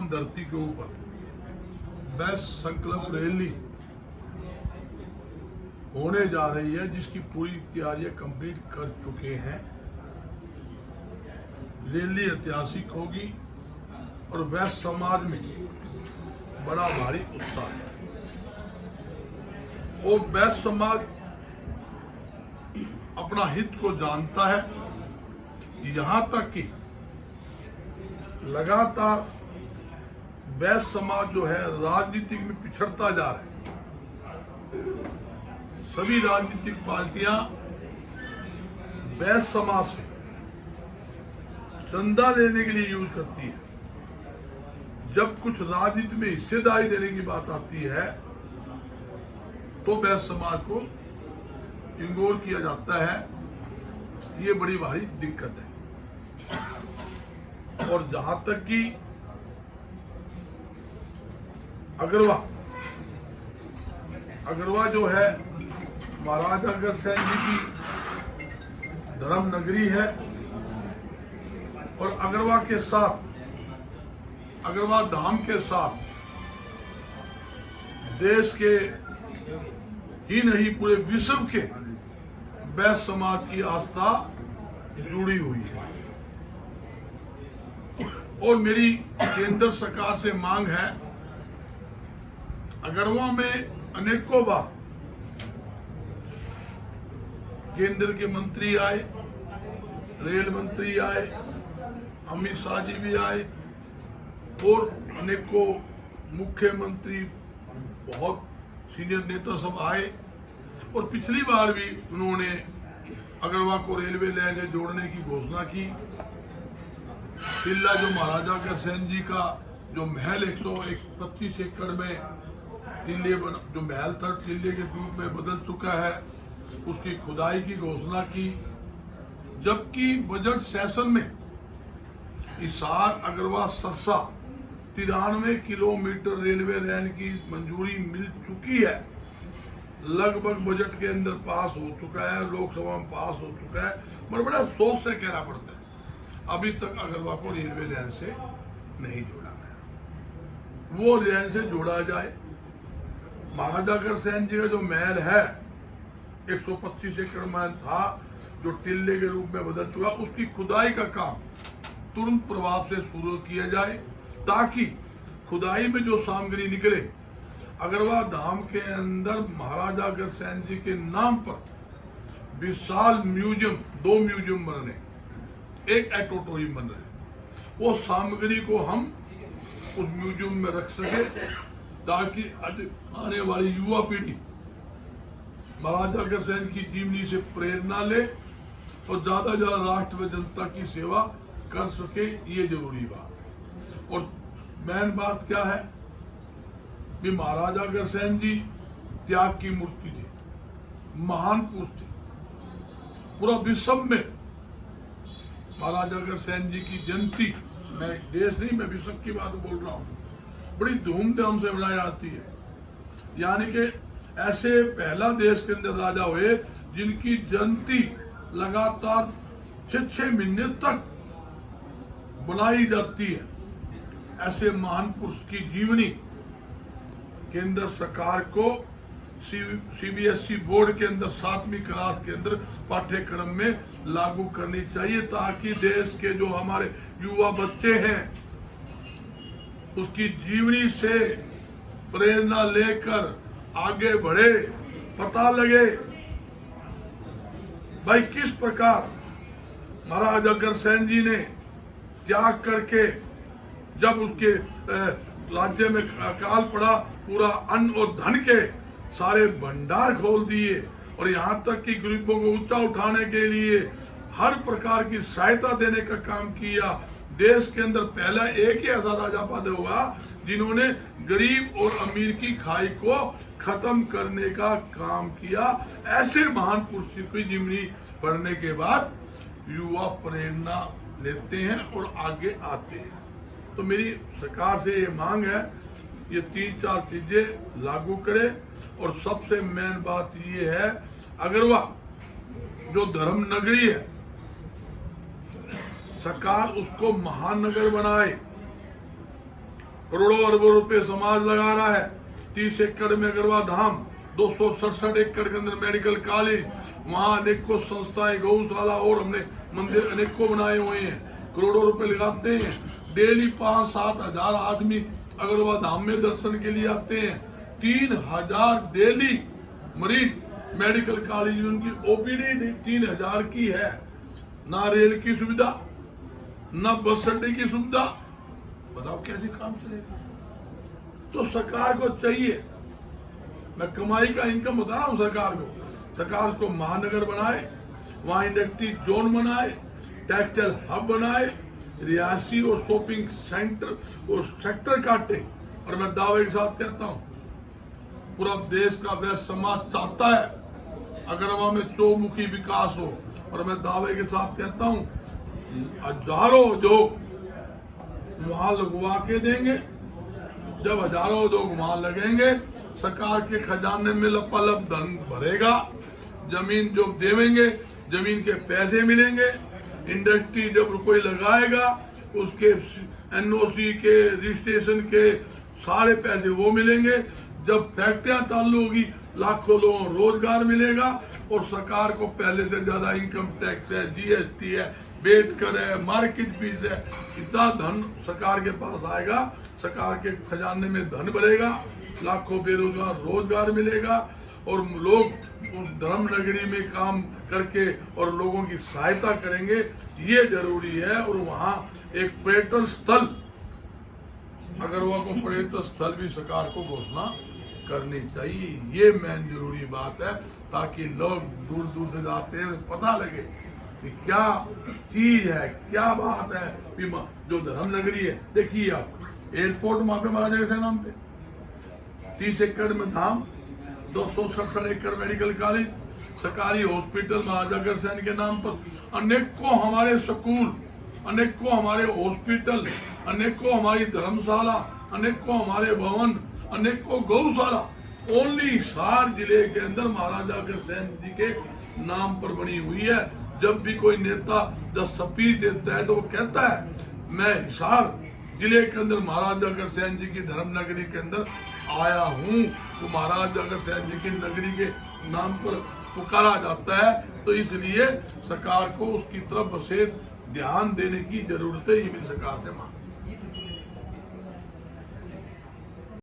हिंदुस्तान धरती के ऊपर बेस्ट संकल्प रैली होने जा रही है, जिसकी पूरी तैयारियां कंप्लीट कर चुके हैं। रैली ऐतिहासिक होगी और वैश्य समाज में बड़ा भारी उत्साह है। और वैश्य समाज अपना हित को जानता है, यहां तक कि लगातार वैश्य समाज जो है राजनीति में पिछड़ता जा रहा है। सभी राजनीतिक पार्टियां वैश्य समाज से चंदा लेने के लिए यूज करती है। जब कुछ राजनीति में हिस्सेदारी देने की बात आती है तो वैश्य समाज को इग्नोर किया जाता है। ये बड़ी भारी दिक्कत है। और जहां तक कि अगरवा जो है महाराजा अग्रसेन जी की धर्म नगरी है और अगरवा के साथ, अगरवा धाम के साथ देश के ही नहीं पूरे विश्व के वैश्य समाज की आस्था जुड़ी हुई है। और मेरी केंद्र सरकार से मांग है, अगरवा में अनेकों बार केंद्र के मंत्री आए, रेल मंत्री आए, अमित शाह जी भी आए और अनेकों मुख्यमंत्री, बहुत सीनियर नेता सब आए। और पिछली बार भी उन्होंने अगरवा को रेलवे लाइन से जोड़ने की घोषणा की। टिल्ला जो महाराजा अग्रसेन जी का जो महल 125 एकड़ में टिल्ले जो महल था टिल्ले के रूप में बदल चुका है, उसकी खुदाई की घोषणा की। जबकि बजट सेशन में हिसार अगरवा सरसा 93 किलोमीटर रेलवे लाइन की मंजूरी मिल चुकी है। लगभग बजट के अंदर पास हो चुका है, लोकसभा में पास हो चुका है। मगर बड़ा अफसोस से कहना पड़ता है अभी तक अगरवा को रेलवे लाइन से नहीं जोड़ा गया। वो लाइन से जोड़ा जाए। महाराजा अग्रसेन जी का जो महल है 125 एकड़ महल था जो टिल्ले के रूप में बदल चुका, उसकी खुदाई का काम तुरंत प्रभाव से शुरू किया जाए ताकि खुदाई में जो सामग्री निकले अगरवा धाम के अंदर महाराजा अग्रसेन जी के नाम पर विशाल म्यूजियम, 2 म्यूजियम बन रहे, एक एटोटोरियम बन रहे। वो सामग्री को हम उस म्यूजियम में रख सके ताकि आने वाली युवा पीढ़ी महाराजा अग्रसेन की जीवनी से प्रेरणा ले और ज्यादा से ज्यादा राष्ट्र व जनता की सेवा कर सके। ये जरूरी बात। और मेन बात क्या है कि महाराजा अग्रसेन जी त्याग की मूर्ति थे, महान पुरुष थे। पूरा विश्व में महाराजा अग्रसेन जी की जयंती, मैं देश नहीं मैं विश्व की बात बोल रहा हूँ, बड़ी धूमधाम से मनाई जाती है। यानी कि ऐसे पहला देश के अंदर राजा हुए जिनकी जयंती लगातार 6 महीने तक बनाई जाती है। ऐसे महान पुरुष की जीवनी केंद्र सरकार को सीबीएसई बोर्ड के अंदर 7वीं क्लास के अंदर पाठ्यक्रम में लागू करनी चाहिए ताकि देश के जो हमारे युवा बच्चे हैं उसकी जीवनी से प्रेरणा लेकर आगे बढ़े, पता लगे भाई किस प्रकार महाराजा अग्रसेन जी ने त्याग करके जब उसके राज्य में अकाल पड़ा पूरा अन्न और धन के सारे भंडार खोल दिए और यहाँ तक कि गरीबों को ऊंचा उठाने के लिए हर प्रकार की सहायता देने का काम किया। देश के अंदर पहला एक ही ऐसा राजा पैदा हुआ जिन्होंने गरीब और अमीर की खाई को खत्म करने का काम किया। ऐसे महान पुरुष की जीवनी पढ़ने के बाद युवा प्रेरणा लेते हैं और आगे आते हैं। तो मेरी सरकार से ये मांग है ये 3-4 चीजें लागू करे। और सबसे मेन बात ये है अगरवा जो धर्म नगरी है सरकार उसको महानगर बनाए। करोड़ों अरबों रुपए समाज लगा रहा है। 30 एकड़ में अगरवा धाम, 267 एकड़ के अंदर मेडिकल कॉलेज, वहां अनेकों संस्थाएं, गौशाला और हमने मंदिर अनेकों बनाए हुए हैं। करोड़ों रुपए लगाते हैं। डेली 5-7 हजार आदमी अगरवा धाम में दर्शन के लिए आते हैं। 3000 डेली मरीज मेडिकल कॉलेज में उनकी ओपीडी 3000 की है। ना रेल की सुविधा, ना बस अड्डे की सुविधा, बताओ कैसे काम चलेगा। तो सरकार को चाहिए, मैं कमाई का इनकम बता रहा हूं सरकार को महानगर बनाए, वहां इंडस्ट्री जोन बनाए, टेक्सटाइल हब बनाए, रिहायशी और शॉपिंग सेंटर और सेक्टर काटे। और मैं दावे के साथ कहता हूं, पूरा देश का वह समाज चाहता है अगरवा में चौमुखी विकास हो। और मैं दावे के साथ कहता हूं, हजारों उद्योग वहां लगवा के देंगे। जब हजारों उद्योग वहां लगेंगे, सरकार के खजाने में लपालप धन भरेगा। जमीन जो देवेंगे, जमीन के पैसे मिलेंगे। इंडस्ट्री जब कोई लगाएगा, उसके एनओसी के, रजिस्ट्रेशन के सारे पैसे वो मिलेंगे। जब फैक्ट्रियां चालू होगी, लाखों लोगों को रोजगार मिलेगा। और सरकार को पहले से ज्यादा इनकम टैक्स है, जीएसटी है, बेटकर है, मार्केट फीस है, इतना धन सरकार के पास आएगा। सरकार के खजाने में धन बढ़ेगा, लाखों बेरोजगार रोजगार मिलेगा और लोग उस धर्म नगरी में काम करके और लोगों की सहायता करेंगे। ये जरूरी है। और वहाँ एक पर्यटन स्थल, अगरवा को पर्यटन स्थल भी सरकार को घोषणा करनी चाहिए। ये मेन जरूरी बात है, ताकि लोग दूर दूर से जाते हैं, पता लगे कि क्या चीज है, क्या बात है। जो धर्म नगरी है, देखिए आप एयरपोर्ट वहां पे महाराजा के नाम पे, 30 एकड़ में धाम, 267 एकड़ मेडिकल कॉलेज, सरकारी हॉस्पिटल महाराजा अग्रसेन के नाम पर, अनेकों हमारे स्कूल, अनेकों हमारे हॉस्पिटल, अनेकों हमारी धर्मशाला, अनेकों हमारे भवन, अनेकों गौशाला ओनली हिसार जिले के अंदर महाराजा अग्रसेन जी के नाम पर बनी हुई है। जब भी कोई नेता जब स्पीच देता है तो वो कहता है, मैं हिसार जिले के अंदर महाराजा अग्रसेन जी की धर्म नगरी के अंदर आया हूँ। तो महाराजा अग्रसेन जी की नगरी के नाम पर पुकारा जाता है। तो इसलिए सरकार को उसकी तरफ विशेष ध्यान देने की जरूरत है। ये मेरी सरकार से मांग